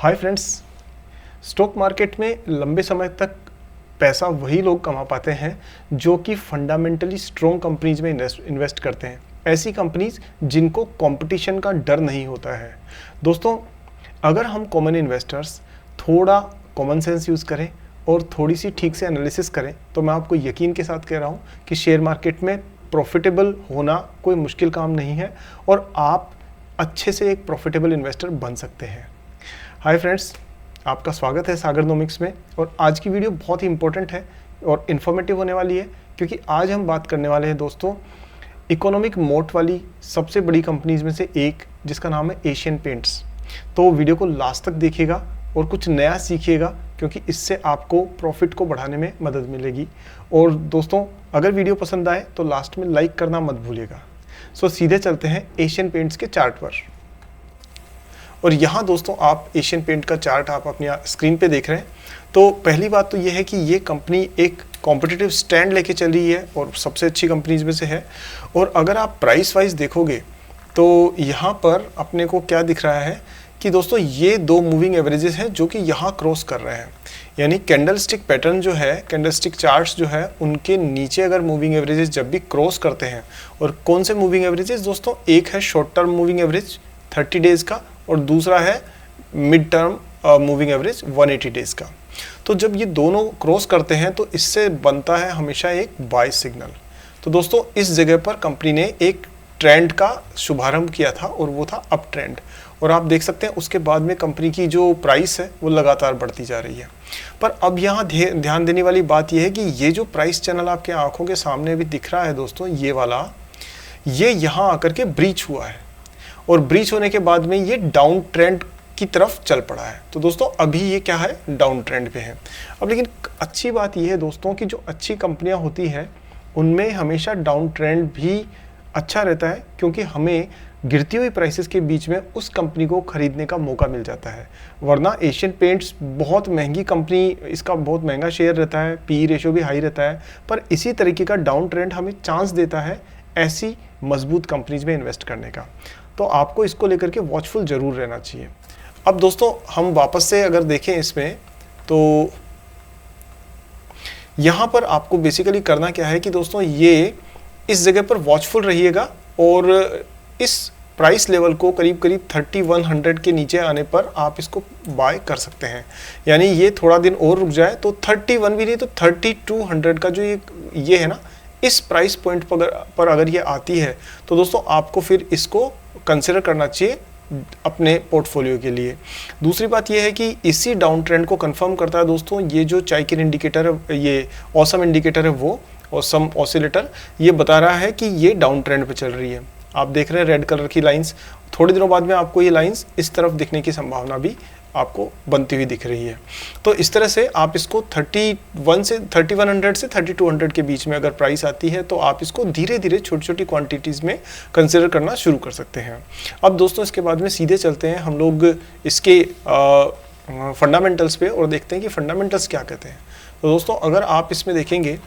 Hi friends, stock market में लंबे समय तक पैसा वही लोग कमा पाते हैं जो कि फंडामेंटली स्ट्रॉन्ग कंपनीज में इन्वेस्ट करते हैं। ऐसी कंपनीज जिनको कंपटीशन का डर नहीं होता है। दोस्तों, अगर हम कॉमन इन्वेस्टर्स थोड़ा कॉमन सेंस यूज़ करें और थोड़ी सी ठीक से एनालिसिस करें तो मैं आपको यकीन के साथ कह रहा हूँ कि शेयर मार्केट में प्रॉफिटेबल होना कोई मुश्किल काम नहीं है और आप अच्छे से एक प्रॉफिटेबल इन्वेस्टर बन सकते हैं। हाय फ्रेंड्स, आपका स्वागत है सागरनोमिक्स में। और आज की वीडियो बहुत ही इंपॉर्टेंट है और इन्फॉर्मेटिव होने वाली है क्योंकि आज हम बात करने वाले हैं दोस्तों इकोनॉमिक मोट वाली सबसे बड़ी कंपनीज में से एक जिसका नाम है एशियन पेंट्स। तो वीडियो को लास्ट तक देखिएगा और कुछ नया सीखिएगा क्योंकि इससे आपको प्रॉफिट को बढ़ाने में मदद मिलेगी। और दोस्तों, अगर वीडियो पसंद आए तो लास्ट में लाइक करना मत भूलिएगा। सो सीधे चलते हैं एशियन पेंट्स के चार्ट पर। और यहाँ दोस्तों आप एशियन पेंट का चार्ट आप अपनी स्क्रीन पे देख रहे हैं। तो पहली बात तो ये है कि ये कंपनी एक कॉम्पिटिटिव स्टैंड लेके चल रही है और सबसे अच्छी कंपनीज में से है। और अगर आप प्राइस वाइज देखोगे तो यहाँ पर अपने को क्या दिख रहा है कि दोस्तों ये दो मूविंग एवरेजेस हैं जो कि यहाँ क्रॉस कर रहे हैं। यानी कैंडल स्टिक पैटर्न जो है, कैंडल स्टिक चार्ट्स जो है, उनके नीचे अगर मूविंग एवरेजेस जब भी क्रॉस करते हैं, और कौन से मूविंग एवरेजेस दोस्तों, एक है short term moving average 30 days का और दूसरा है mid term moving average 180 days का। तो जब ये दोनों क्रॉस करते हैं तो इससे बनता है हमेशा एक बाय सिग्नल। तो दोस्तों इस जगह पर कंपनी ने एक ट्रेंड का शुभारंभ किया था और वो था अप ट्रेंड। और आप देख सकते हैं उसके बाद में कंपनी की जो प्राइस है वो लगातार बढ़ती जा रही है। पर अब यहाँ ध्यान देने वाली बात यह है कि ये जो प्राइस चैनल आपके आंखों के सामने भी दिख रहा है दोस्तों, ये वाला, ये यहाँ आकर के ब्रीच हुआ है और ब्रीच होने के बाद में ये डाउन ट्रेंड की तरफ चल पड़ा है। तो दोस्तों अभी ये क्या है, डाउन ट्रेंड पे है। अब लेकिन अच्छी बात ये है दोस्तों कि जो अच्छी कंपनियां होती हैं उनमें हमेशा डाउन ट्रेंड भी अच्छा रहता है क्योंकि हमें गिरती हुई प्राइसेस के बीच में उस कंपनी को खरीदने का मौका मिल जाता है। वरना एशियन पेंट्स बहुत महंगी कंपनी, इसका बहुत महंगा शेयर रहता है, पी रेशियो भी हाई रहता है, पर इसी तरीके का डाउन ट्रेंड हमें चांस देता है ऐसी मजबूत कंपनीज में इन्वेस्ट करने का। तो आपको इसको लेकर के वॉचफुल जरूर रहना चाहिए। अब दोस्तों हम वापस से अगर देखें इसमें तो यहाँ पर आपको बेसिकली करना क्या है कि दोस्तों ये इस जगह पर वॉचफुल रहिएगा और इस प्राइस लेवल को करीब करीब 3100 के नीचे आने पर आप इसको बाय कर सकते हैं। यानी ये थोड़ा दिन और रुक जाए तो 31 भी नहीं तो 3200 का जो ये है ना, इस प्राइस पॉइंट पर अगर ये आती है तो दोस्तों आपको फिर इसको कंसिडर करना चाहिए अपने पोर्टफोलियो के लिए। दूसरी बात ये है कि इसी डाउन ट्रेंड को कंफर्म करता है दोस्तों ये जो चाइकिन इंडिकेटर है, ये ऑसम इंडिकेटर है, वो ऑसम ऑसिलेटर, ये बता रहा है कि ये डाउन ट्रेंड पे चल रही है। आप देख रहे हैं रेड कलर की लाइंस, थोड़े दिनों बाद में आपको ये लाइंस इस तरफ दिखने की संभावना भी आपको बनती हुई दिख रही है। तो इस तरह से आप इसको 3100 से 3200 के बीच में अगर प्राइस आती है तो आप इसको धीरे धीरे छोटी छोटी क्वांटिटीज़ में कंसिडर करना शुरू कर सकते हैं। अब दोस्तों इसके बाद में सीधे चलते हैं हम लोग इसके फंडामेंटल्स पे और देखते हैं कि फंडामेंटल्स क्या कहते हैं। तो दोस्तों अगर आप इसमें देखेंगे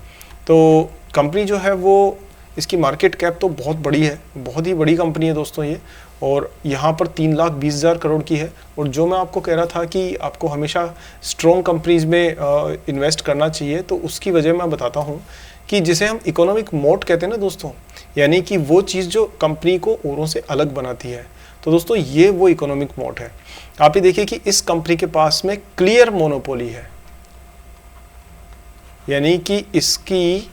तो कंपनी जो है वो, इसकी मार्केट कैप तो बहुत बड़ी है, बहुत ही बड़ी कंपनी है दोस्तों ये, और यहाँ पर 3,20,000 करोड़ की है। और जो मैं आपको कह रहा था कि आपको हमेशा स्ट्रॉन्ग कंपनीज में इन्वेस्ट करना चाहिए, तो उसकी वजह मैं बताता हूँ कि जिसे हम इकोनॉमिक मोट कहते हैं ना दोस्तों, यानी कि वो चीज़ जो कंपनी को औरों से अलग बनाती है। तो दोस्तों ये वो इकोनॉमिक मोट है। आप ये देखिए कि इस कंपनी के पास में क्लियर मोनोपोली है, यानी कि इसकी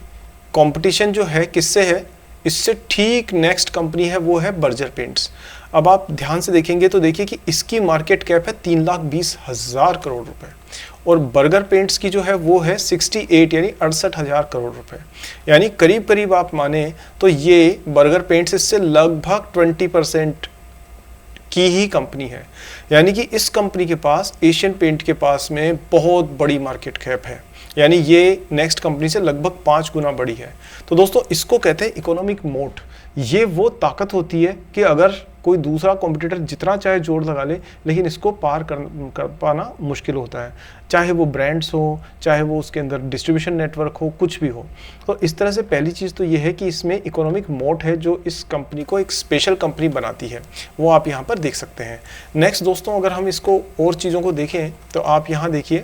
कंपटीशन जो है किससे है, इससे ठीक नेक्स्ट कंपनी है वो है बर्जर पेंट्स। अब आप ध्यान से देखेंगे तो देखिए कि इसकी मार्केट कैप है 3,20,000 करोड़ रुपए और बर्गर पेंट्स की जो है वो है 68 यानी 68,000 करोड़ रुपए। यानी करीब करीब आप माने तो ये बर्गर पेंट्स इससे लगभग 20% की ही कंपनी है। यानी कि इस कंपनी के पास, एशियन पेंट के पास में बहुत बड़ी मार्केट कैप है, यानी ये नेक्स्ट कंपनी से लगभग 5 गुना बड़ी है। तो दोस्तों इसको कहते हैं इकोनॉमिक मोट। ये वो ताकत होती है कि अगर कोई दूसरा कॉम्पिटिटर जितना चाहे जोर लगा ले, लेकिन इसको पार कर पाना मुश्किल होता है, चाहे वो ब्रांड्स हो, चाहे वो उसके अंदर डिस्ट्रीब्यूशन नेटवर्क हो, कुछ भी हो। तो इस तरह से पहली चीज़ तो ये है कि इसमें इकोनॉमिक मोट है जो इस कंपनी को एक स्पेशल कंपनी बनाती है, वो आप यहाँ पर देख सकते हैं। नेक्स्ट दोस्तों, अगर हम इसको और चीज़ों को देखें तो आप यहाँ देखिए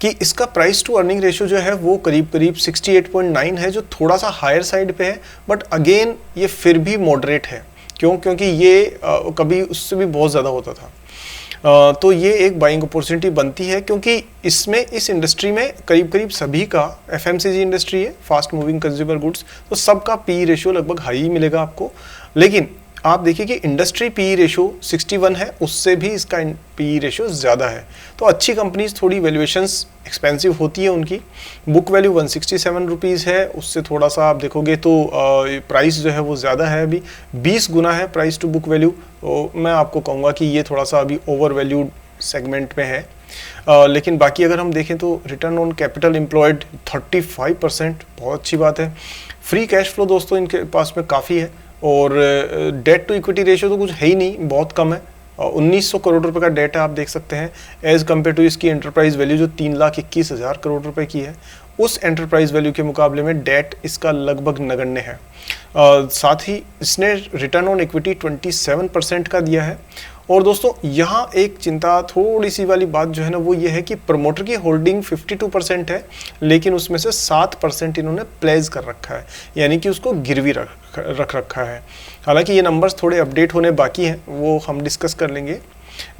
कि इसका प्राइस टू अर्निंग रेशियो जो है वो करीब करीब 68.9 है, जो थोड़ा सा हायर साइड पे है, बट अगेन ये फिर भी मॉडरेट है। क्यों? क्योंकि ये कभी उससे भी बहुत ज़्यादा होता था। तो ये एक बाइंग अपॉर्चुनिटी बनती है, क्योंकि इसमें इस इंडस्ट्री में करीब करीब सभी का, एफएमसीजी इंडस्ट्री है, फास्ट मूविंग कंज्यूमर गुड्स, तो सबका पी रेशियो लगभग हाई ही मिलेगा आपको। लेकिन आप देखिए कि इंडस्ट्री पी रेशियो 61 है, उससे भी इसका पी रेशियो ज़्यादा है। तो अच्छी कंपनीज थोड़ी वैल्यूएशंस एक्सपेंसिव होती है, उनकी बुक वैल्यू 167 रुपीज़ है, उससे थोड़ा सा आप देखोगे तो प्राइस जो है वो ज़्यादा है, अभी 20 गुना है प्राइस टू बुक वैल्यू। तो मैं आपको कहूँगा कि ये थोड़ा सा अभी ओवर वैल्यूड सेगमेंट में है। लेकिन बाकी अगर हम देखें तो रिटर्न ऑन कैपिटल एम्प्लॉयड 35%, बहुत अच्छी बात है। फ्री कैश फ्लो दोस्तों इनके पास में काफ़ी है, और डेट टू इक्विटी रेशियो तो कुछ है ही नहीं, बहुत कम है। 1900 करोड़ रुपए का डेट है, आप देख सकते हैं, एज कम्पेयर टू इसकी एंटरप्राइज वैल्यू जो 3,21,000 करोड़ रुपए की है। उस एंटरप्राइज वैल्यू के मुकाबले में डेट इसका लगभग नगण्य है। साथ ही इसने रिटर्न ऑन इक्विटी 27% का दिया है। और दोस्तों यहाँ एक चिंता थोड़ी सी वाली बात जो है ना, वो ये है कि प्रमोटर की होल्डिंग 52% है, लेकिन उसमें से 7% इन्होंने प्लेज कर रखा है, यानी कि उसको गिरवी रख रखा है। हालांकि ये नंबर्स थोड़े अपडेट होने बाकी हैं, वो हम डिस्कस कर लेंगे।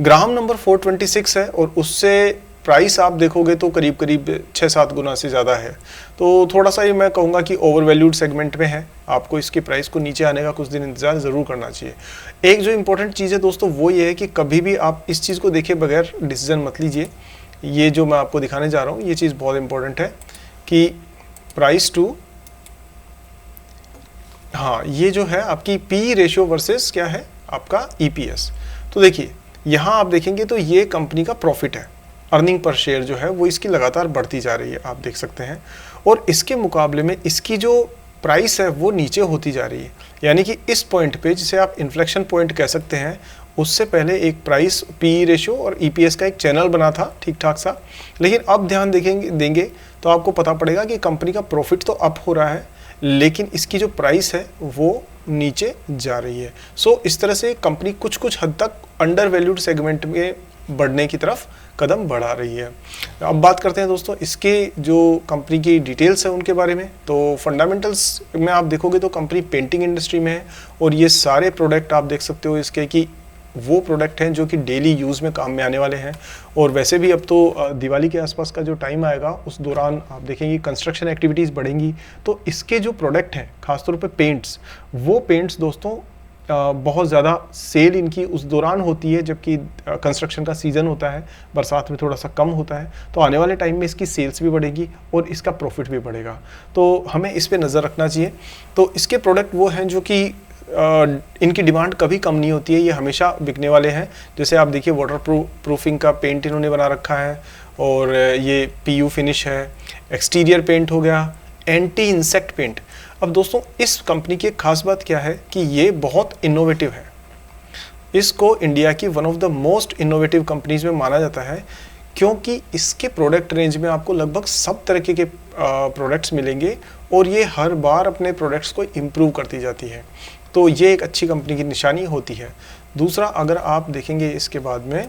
ग्राहम नंबर 426 है, और उससे प्राइस आप देखोगे तो करीब करीब 6-7 गुना से ज़्यादा है। तो थोड़ा सा ये मैं कहूँगा कि ओवर वैल्यूड सेगमेंट में है, आपको इसकी प्राइस को नीचे आने का कुछ दिन इंतजार ज़रूर करना चाहिए। एक जो इंपॉर्टेंट चीज़ है दोस्तों वो ये है कि कभी भी आप इस चीज़ को देखे बगैर डिसीजन मत लीजिए। ये जो मैं आपको दिखाने जा रहा हूँ, ये चीज़ बहुत इंपॉर्टेंट है कि प्राइस टू, हाँ, ये जो है आपकी पी रेशियो वर्सेस क्या है आपका ईपीएस। तो देखिए यहाँ आप देखेंगे तो ये कंपनी का प्रॉफिट है, अर्निंग पर शेयर जो है वो इसकी लगातार बढ़ती जा रही है, आप देख सकते हैं। और इसके मुकाबले में इसकी जो प्राइस है वो नीचे होती जा रही है, यानी कि इस पॉइंट पे, जिसे आप इन्फ्लेक्शन पॉइंट कह सकते हैं, उससे पहले एक प्राइस पी रेशियो और ईपीएस का एक चैनल बना था ठीक ठाक सा। लेकिन अब ध्यान देंगे तो आपको पता पड़ेगा कि कंपनी का प्रॉफिट तो अप हो रहा है, लेकिन इसकी जो प्राइस है वो नीचे जा रही है। सो इस तरह से कंपनी कुछ हद तक अंडर वैल्यूड सेगमेंट में बढ़ने की तरफ कदम बढ़ा रही है। अब बात करते हैं दोस्तों इसके जो कंपनी की डिटेल्स है उनके बारे में। तो फंडामेंटल्स में आप देखोगे तो कंपनी पेंटिंग इंडस्ट्री में है, और ये सारे प्रोडक्ट आप देख सकते हो इसके कि वो प्रोडक्ट हैं जो कि डेली यूज़ में काम में आने वाले हैं। और वैसे भी अब तो दिवाली के आसपास का जो टाइम आएगा उस दौरान आप देखेंगे कंस्ट्रक्शन एक्टिविटीज़ बढ़ेंगी, तो इसके जो प्रोडक्ट हैं खासतौर पे पेंट्स, वो पेंट्स दोस्तों बहुत ज़्यादा सेल इनकी उस दौरान होती है जबकि कंस्ट्रक्शन का सीज़न होता है, बरसात में थोड़ा सा कम होता है। तो आने वाले टाइम में इसकी सेल्स भी बढ़ेगी और इसका प्रॉफिट भी बढ़ेगा, तो हमें इस पे नज़र रखना चाहिए। तो इसके प्रोडक्ट वो हैं जो कि इनकी डिमांड कभी कम नहीं होती है, ये हमेशा बिकने वाले हैं। जैसे आप देखिए वाटर प्रूफिंग का पेंट इन्होंने बना रखा है, और ये पीयू फिनिश है, एक्सटीरियर पेंट हो गया, एंटी इंसेक्ट पेंट। अब दोस्तों इस कंपनी की एक खास बात क्या है कि ये बहुत इनोवेटिव है। इसको इंडिया की one of the most innovative companies में माना जाता है, क्योंकि इसके प्रोडक्ट रेंज में आपको लगभग सब तरह के प्रोडक्ट्स मिलेंगे, और ये हर बार अपने प्रोडक्ट्स को इम्प्रूव करती जाती है। तो ये एक अच्छी कंपनी की निशानी होती है। दूसरा, अगर आप देखेंगे इसके बाद में,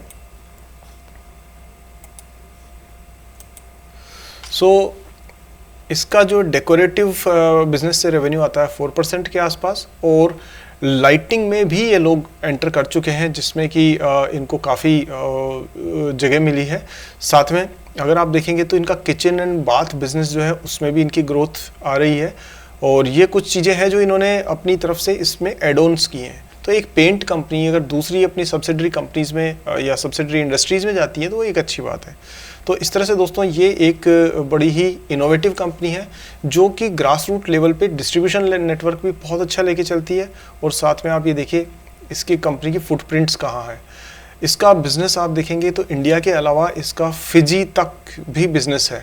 इसका जो डेकोरेटिव बिजनेस से रेवेन्यू आता है 4% के आसपास, और लाइटिंग में भी ये लोग एंटर कर चुके हैं, जिसमें कि इनको काफ़ी जगह मिली है। साथ में अगर आप देखेंगे तो इनका किचन एंड बाथ बिजनेस जो है उसमें भी इनकी ग्रोथ आ रही है, और ये कुछ चीज़ें हैं जो इन्होंने अपनी तरफ से इसमें एड-ऑन्स किए हैं। तो एक पेंट कंपनी अगर दूसरी अपनी सब्सिडरी कंपनीज़ में या सब्सिडरी इंडस्ट्रीज़ में जाती है तो वो एक अच्छी बात है। तो इस तरह से दोस्तों ये एक बड़ी ही इनोवेटिव कंपनी है जो कि ग्रास रूट लेवल पे डिस्ट्रीब्यूशन नेटवर्क भी बहुत अच्छा लेके चलती है। और साथ में आप ये देखिए इसकी कंपनी की फुटप्रिंट्स कहाँ है। इसका बिज़नेस आप देखेंगे तो इंडिया के अलावा इसका फिजी तक भी बिज़नेस है।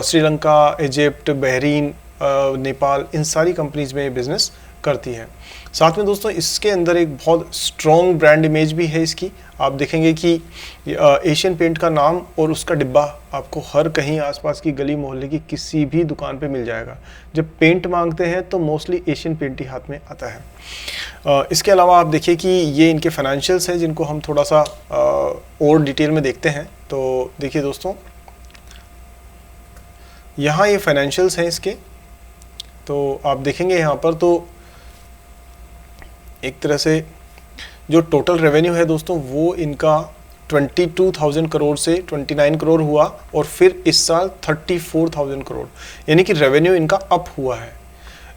श्रीलंका, इजिप्ट, बहरीन, नेपाल, इन सारी कंपनीज़ में ये बिज़नेस करती है। साथ में दोस्तों इसके अंदर एक बहुत स्ट्रॉन्ग ब्रांड इमेज भी है इसकी। आप देखेंगे कि एशियन पेंट का नाम और उसका डिब्बा आपको हर कहीं आसपास की गली मोहल्ले की किसी भी दुकान पे मिल जाएगा। जब पेंट मांगते हैं तो मोस्टली एशियन पेंट ही हाथ में आता है। इसके अलावा आप देखिए कि ये इनके फाइनेंशियल्स हैं जिनको हम थोड़ा सा और डिटेल में देखते हैं। तो देखिए दोस्तों, यहाँ ये फाइनेंशियल्स हैं इसके, तो आप देखेंगे यहाँ पर तो एक तरह से जो टोटल रेवेन्यू है दोस्तों वो इनका 22,000 करोड़ से 29 करोड़ हुआ और फिर इस साल 34,000 करोड़, यानी कि रेवेन्यू इनका अप हुआ है।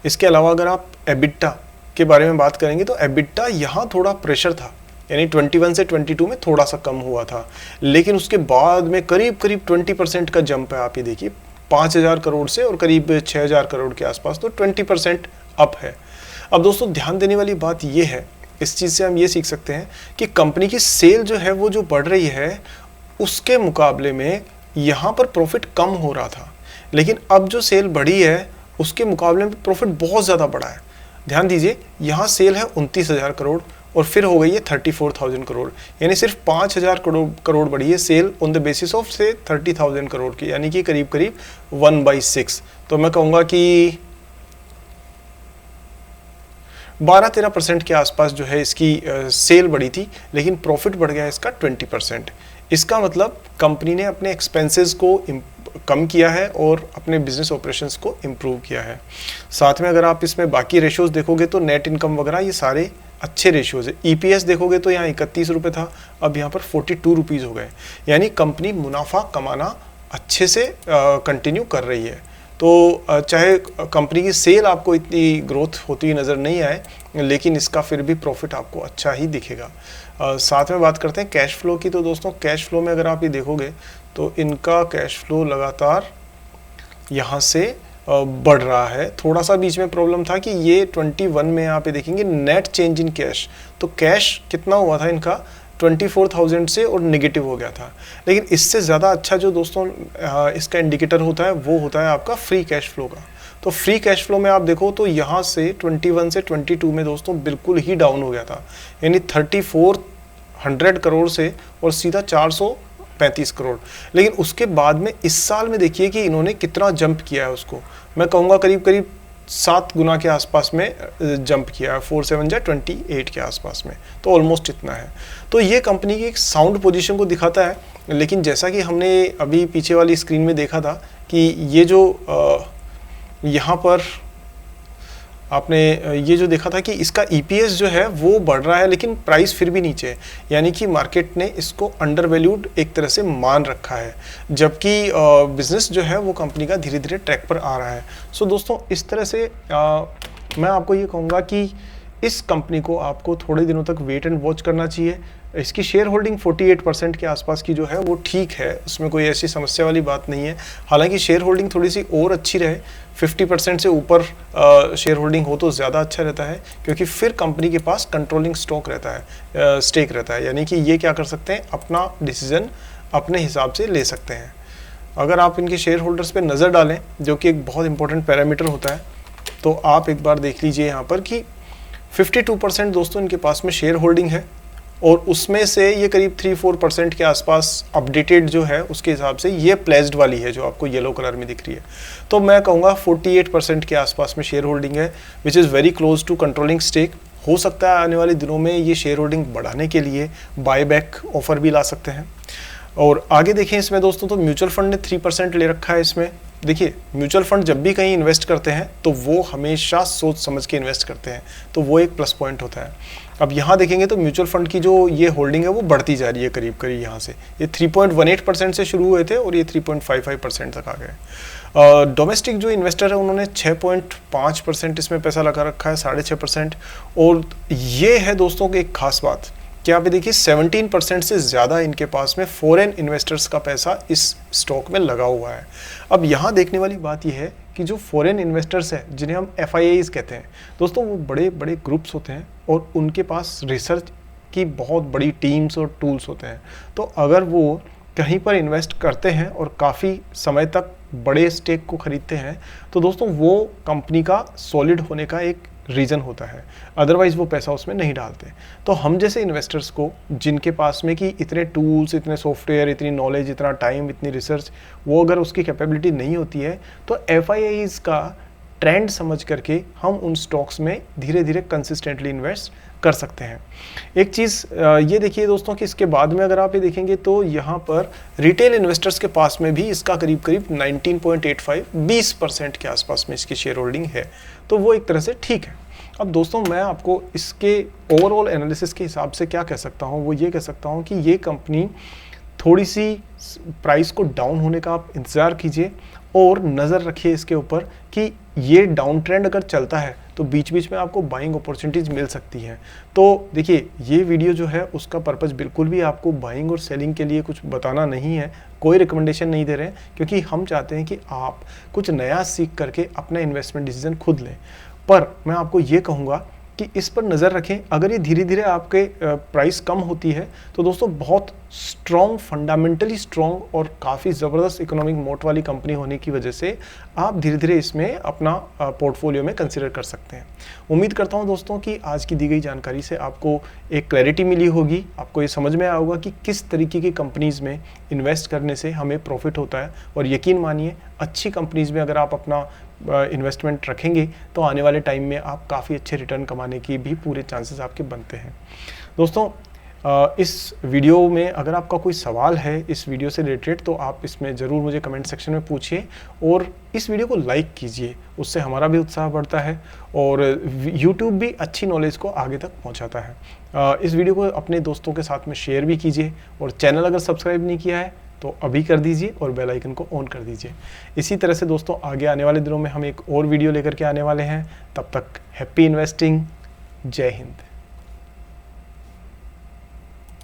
इसके अलावा अगर आप एबिटा के बारे में बात करेंगे तो एबिटा यहाँ थोड़ा प्रेशर था, यानी 21 से 22 में थोड़ा सा कम हुआ था, लेकिन उसके बाद में करीब 20% का जंप है। आप ये देखिए 5,000 करोड़ से और करीब 6,000 करोड़ के आसपास, तो 20% अप है। अब दोस्तों ध्यान देने वाली बात ये है, इस चीज़ से हम ये सीख सकते हैं कि कंपनी की सेल जो है वो जो बढ़ रही है उसके मुकाबले में यहाँ पर प्रॉफिट कम हो रहा था, लेकिन अब जो सेल बढ़ी है उसके मुकाबले में प्रॉफिट बहुत ज़्यादा बढ़ा है। ध्यान दीजिए, यहाँ सेल है 29,000 करोड़ और फिर हो गई है 34,000 करोड़, यानी सिर्फ 5,000 करोड़ बढ़ी है sale on the basis of से 30,000 करोड़ की, यानी कि करीब 1/6। तो मैं कहूँगा कि 12-13% के आसपास जो है इसकी सेल बढ़ी थी, लेकिन प्रॉफिट बढ़ गया इसका 20%। इसका मतलब कंपनी ने अपने एक्सपेंसेस को कम किया है और अपने बिजनेस ऑपरेशंस को इम्प्रूव किया है। साथ में अगर आप इसमें बाकी रेशियोज देखोगे तो नेट इनकम वगैरह ये सारे अच्छे रेशियोज है। ईपीएस देखोगे तो यहाँ 31 रुपये था, अब यहाँ पर 42 रुपीज़ हो गए, यानी कंपनी मुनाफा कमाना अच्छे से कंटिन्यू कर रही है। तो चाहे कंपनी की सेल आपको इतनी ग्रोथ होती हुई नज़र नहीं आए, लेकिन इसका फिर भी प्रॉफिट आपको अच्छा ही दिखेगा। साथ में बात करते हैं कैश फ्लो की। तो दोस्तों कैश फ्लो में अगर आप ये देखोगे तो इनका कैश फ्लो लगातार यहाँ से बढ़ रहा है। थोड़ा सा बीच में प्रॉब्लम था कि ये 21 में यहाँ पे देखेंगे नेट चेंज इन कैश, तो कैश कितना हुआ था इनका 24,000 से और नेगेटिव हो गया था। लेकिन इससे ज़्यादा अच्छा जो दोस्तों इसका इंडिकेटर होता है वो होता है आपका फ्री कैश फ्लो का। तो फ्री कैश फ्लो में आप देखो तो यहाँ से 21 से 22 में दोस्तों बिल्कुल ही डाउन हो गया था, यानी 3400 करोड़ से और सीधा 435 करोड़। लेकिन उसके बाद में इस साल में देखिए कि इन्होंने कितना जंप किया है, उसको मैं कहूँगा करीब 7 गुना के आसपास में जंप किया है, 4 7 जा 28 के आसपास में, तो ऑलमोस्ट इतना है। तो ये कंपनी की एक साउंड पोजीशन को दिखाता है। लेकिन जैसा कि हमने अभी पीछे वाली स्क्रीन में देखा था कि ये जो यहाँ पर आपने ये जो देखा था कि इसका ईपीएस जो है वो बढ़ रहा है लेकिन प्राइस फिर भी नीचे है, यानी कि मार्केट ने इसको अंडर वैल्यूड एक तरह से मान रखा है, जबकि बिजनेस जो है वो कंपनी का धीरे धीरे ट्रैक पर आ रहा है। सो दोस्तों इस तरह से मैं आपको ये कहूँगा कि इस कंपनी को आपको थोड़े दिनों तक वेट एंड वॉच करना चाहिए। इसकी शेयर होल्डिंग 48% के आसपास की जो है वो ठीक है, उसमें कोई ऐसी समस्या वाली बात नहीं है। हालांकि शेयर होल्डिंग थोड़ी सी और अच्छी रहे, 50% से ऊपर शेयर होल्डिंग हो तो ज़्यादा अच्छा रहता है, क्योंकि फिर कंपनी के पास कंट्रोलिंग स्टॉक रहता है, स्टेक रहता है, यानी कि ये क्या कर सकते हैं, अपना डिसीजन अपने हिसाब से ले सकते हैं। अगर आप इनके शेयर होल्डर्स पर नज़र डालें, जो कि एक बहुत इंपॉर्टेंट पैरामीटर होता है, तो आप एक बार देख लीजिए यहाँ पर कि 52% दोस्तों इनके पास में शेयर होल्डिंग है और उसमें से ये करीब 3-4% के आसपास अपडेटेड जो है उसके हिसाब से ये प्लेज्ड वाली है जो आपको येलो कलर में दिख रही है। तो मैं कहूँगा 48% के आसपास में शेयर होल्डिंग है, which is very close to controlling stake. हो सकता है आने वाले दिनों में ये शेयर होल्डिंग बढ़ाने के लिए बायबैक ऑफर भी ला सकते हैं। और आगे देखें इसमें दोस्तों तो म्यूचुअल फंड ने 3% ले रखा है इसमें। देखिए म्यूचुअल फंड जब भी कहीं इन्वेस्ट करते हैं तो वो हमेशा सोच समझ के इन्वेस्ट करते हैं, तो वो एक प्लस पॉइंट होता है। अब यहाँ देखेंगे तो म्यूचुअल फंड की जो ये होल्डिंग है वो बढ़ती जा रही है, करीब यहाँ से ये 3.18% से शुरू हुए थे और ये 3.55% तक आ गए। डोमेस्टिक जो इन्वेस्टर है उन्होंने 6.5% इसमें पैसा लगा रखा है, 6.5%। और ये है दोस्तों की एक खास बात कि आप देखिए 17% से ज़्यादा इनके पास में फॉरेन इन्वेस्टर्स का पैसा इस स्टॉक में लगा हुआ है। अब यहाँ देखने वाली बात यह है कि जो फॉरेन इन्वेस्टर्स हैं जिन्हें हम FIIs कहते हैं दोस्तों, वो बड़े बड़े ग्रुप्स होते हैं और उनके पास रिसर्च की बहुत बड़ी टीम्स और टूल्स होते हैं। तो अगर वो कहीं पर इन्वेस्ट करते हैं और काफ़ी समय तक बड़े स्टेक को खरीदते हैं तो दोस्तों वो कंपनी का सॉलिड होने का एक रीज़न होता है, अदरवाइज़ वो पैसा उसमें नहीं डालते। तो हम जैसे इन्वेस्टर्स को, जिनके पास में कि इतने टूल्स, इतने सॉफ्टवेयर, इतनी नॉलेज, इतना टाइम, इतनी रिसर्च, वो अगर उसकी कैपेबिलिटी नहीं होती है, तो एफआईआईज़ का ट्रेंड समझ करके हम उन स्टॉक्स में धीरे धीरे कंसिस्टेंटली इन्वेस्ट कर सकते हैं। एक चीज़ ये देखिए दोस्तों कि इसके बाद में अगर आप ये देखेंगे तो यहाँ पर रिटेल इन्वेस्टर्स के पास में भी इसका करीब करीब 19.85 20% के आसपास में इसकी शेयर होल्डिंग है, तो वो एक तरह से ठीक है। अब दोस्तों मैं आपको इसके ओवरऑल एनालिसिस के हिसाब से क्या कह सकता हूँ, वो ये कह सकता हूँ कि ये कंपनी थोड़ी सी प्राइस को डाउन होने का आप इंतज़ार कीजिए और नज़र रखिए इसके ऊपर कि ये डाउन ट्रेंड अगर चलता है तो बीच बीच में आपको बाइंग अपॉर्चुनिटीज़ मिल सकती हैं। तो देखिए ये वीडियो जो है उसका पर्पज़ बिल्कुल भी आपको बाइंग और सेलिंग के लिए कुछ बताना नहीं है, कोई रिकमेंडेशन नहीं दे रहे हैं, क्योंकि हम चाहते हैं कि आप कुछ नया सीख करके अपना इन्वेस्टमेंट डिसीजन खुद लें। पर मैं आपको ये कहूँगा कि इस पर नज़र रखें, अगर ये धीरे धीरे आपके प्राइस कम होती है तो दोस्तों बहुत स्ट्रॉन्ग, फंडामेंटली स्ट्रॉन्ग और काफ़ी ज़बरदस्त इकोनॉमिक मोट वाली कंपनी होने की वजह से आप धीरे धीरे इसमें अपना पोर्टफोलियो में कंसिडर कर सकते हैं। उम्मीद करता हूं दोस्तों कि आज की दी गई जानकारी से आपको एक क्लैरिटी मिली होगी, आपको ये समझ में आया होगा कि किस तरीके की कंपनीज़ में इन्वेस्ट करने से हमें प्रॉफिट होता है। और यकीन मानिए अच्छी कंपनीज़ में अगर आप अपना इन्वेस्टमेंट रखेंगे तो आने वाले टाइम में आप काफ़ी अच्छे रिटर्न कमाने की भी पूरे चांसेस आपके बनते हैं। दोस्तों इस वीडियो में अगर आपका कोई सवाल है इस वीडियो से रिलेटेड तो आप इसमें ज़रूर मुझे कमेंट सेक्शन में पूछिए और इस वीडियो को लाइक कीजिए, उससे हमारा भी उत्साह बढ़ता है और YouTube भी अच्छी नॉलेज को आगे तक पहुंचाता है। इस वीडियो को अपने दोस्तों के साथ में शेयर भी कीजिए और चैनल अगर सब्सक्राइब नहीं किया है तो अभी कर दीजिए और बेल आइकन को ऑन कर दीजिए। इसी तरह से दोस्तों आगे आने वाले दिनों में हम एक और वीडियो लेकर के आने वाले हैं। तब तक हैप्पी इन्वेस्टिंग, जय हिंद।